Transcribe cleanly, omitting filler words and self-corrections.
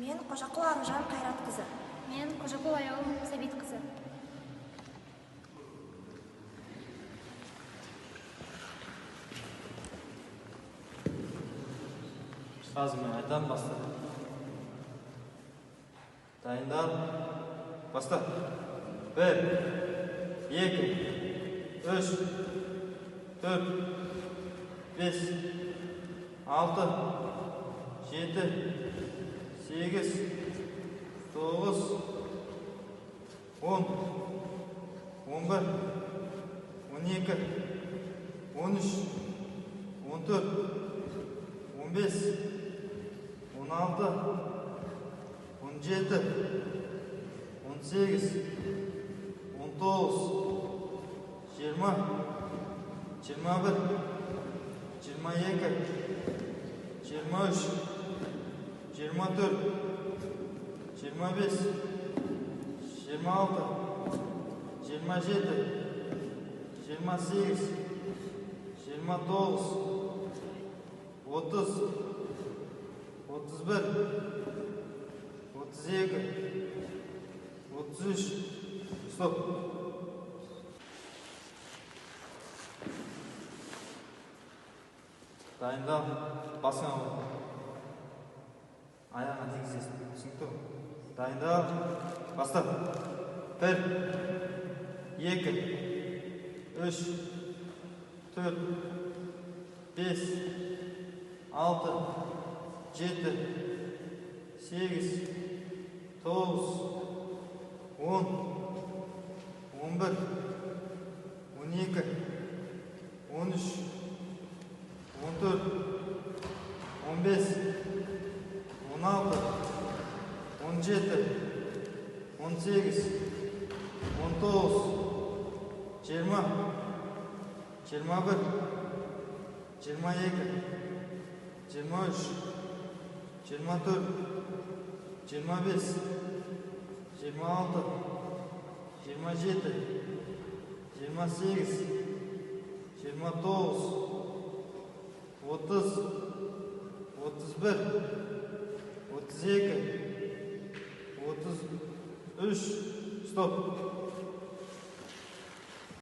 Мен Қожақұл Аружан Қайратқызы. Мен Қожақұл Аяул Сәбитқызы. Қазір айтам баста. Дайындал. Баста. 1, 2, 3, 4, 5, 6, 7, 8, 9, 10, 11, 12, 13, 14, 15, 16, 17, 18, 19, 20, 21, 22, 23, 24, 25, 26, 27, 28, 29, 30, 31, 32, 33, стоп. Дайындал, басыңа қой. Аяғына тигізесің, түсінікті ғой? Дайындал, баста. 1, 2, 3, 4, 5, 6, 7, 8, 9, 10, 11, 12, 13, 14, 15, 16, 17, 18, 19, 20, 21, 22, 23, 24, 25, 26, 27, 28, 29, 30, 31, 32, 33, стоп.